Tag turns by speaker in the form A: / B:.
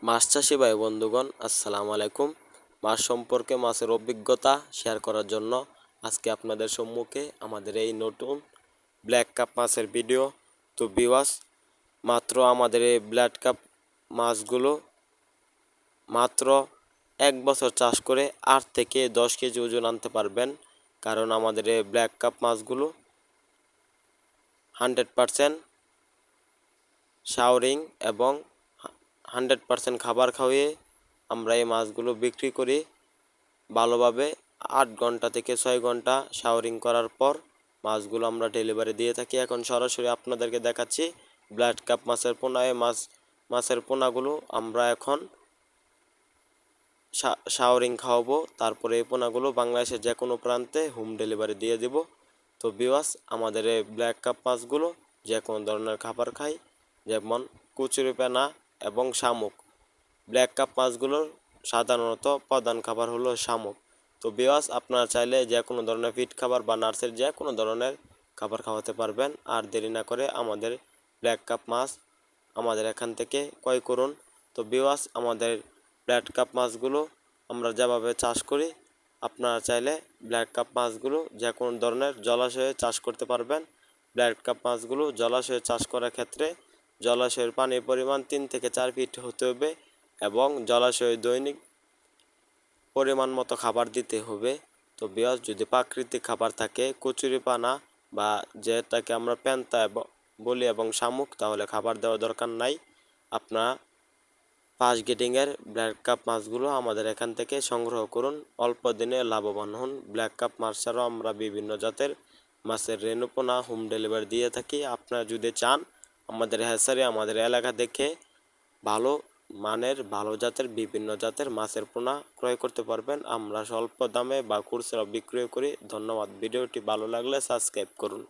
A: মাছ চাষি ভাই বন্ধুগণ আসসালামু আলাইকুম। মাছ সম্পর্কে মাছের অভিজ্ঞতা শেয়ার করার জন্য আজকে আপনাদের সম্মুখে আমাদের এই নতুন ব্ল্যাক কাপ মাছের ভিডিও। তো ভিউয়ার্স, মাত্র আমাদের এই ব্ল্যাক কাপ মাছগুলো মাত্র 1 বছর চাষ করে 8 থেকে 10 কেজি ওজন আনতে পারবেন। কারণ আমাদের এই ব্ল্যাক কাপ মাছগুলো 100% শাওরিং এবং 100% খাবার খাওয়িয়ে আমরা এই মাছগুলো বিক্রি করি। ভালোভাবে 8 ঘন্টা থেকে 6 ঘন্টা শাওরিং করার পর মাছগুলো আমরা ডেলিভারি দিয়ে থাকি। এখন সরাসরি আপনাদেরকে দেখাচ্ছি ব্ল্যাক কাপ মাছের পোনা। এই মাছের পোনাগুলো আমরা এখন শাওরিং খাওয়াবো, তারপরে এই পোনাগুলো বাংলাদেশের যে কোনো প্রান্তে হোম ডেলিভারি দিয়ে দেব। তো ভিউয়ার্স, আমাদের এই ব্ল্যাক কাপ মাছগুলো যে কোনো ধরনের খাবার খায়, যেমন কচুরিপানা এবং শামুক। ব্ল্যাক কাপ মাছগুলোর সাধারণত প্রধান খাবার হলো শামুক। তো ভিউয়ার্স, আপনারা চাইলে যে কোনো ধরনের ফিড খাবার বা নার্সের যে কোনো ধরনের খাবার খাওয়াতে পারবেন। আর দেরি না করে আমাদের ব্ল্যাক কাপ মাছ আমাদের এখান থেকে ক্রয় করুন। তো ভিউয়ার্স, আমাদের ব্ল্যাক কাপ মাছগুলো আমরা যেভাবে চাষ করি, আপনারা চাইলে ব্ল্যাক কাপ মাছগুলো যে কোনো ধরনের জলাশয়ে চাষ করতে পারবেন। ব্ল্যাক কাপ মাছগুলো জলাশয়ে চাষ করার ক্ষেত্রে জলাশয়ের পানির পরিমাণ 3 থেকে 4 ফিট হতে হবে এবং জলাশয়ে দৈনিক পরিমাণ মতো খাবার দিতে হবে। তো ভিউয়ার্স, যদি প্রাকৃতিক খাবার থাকে কচুরিপানা বা যেটাকে আমরা পেন্তা বলি এবং শামুক, তাহলে খাবার দেওয়ার দরকার নাই। আপনারা ফার্স্ট গ্রেডিংয়ের ব্ল্যাক কাপ মাছগুলো আমাদের এখান থেকে সংগ্রহ করুন, অল্প দিনে লাভবান হন। ব্ল্যাক কাপ মাছ ছাড়াও আমরা বিভিন্ন জাতের মাছের রেণুপোনা হোম ডেলিভারি দিয়ে থাকি। আপনারা যদি চান আমাদের হ্যাচারি আমাদের এলাকা দেখে ভালো মানের ভালো জাতের বিভিন্ন জাতের মাছের পোনা ক্রয় করতে পারবেন। আমরা স্বল্প দামে বা খুচরা বিক্রয় করি। ধন্যবাদ। ভিডিওটি ভালো লাগলে সাবস্ক্রাইব করুন।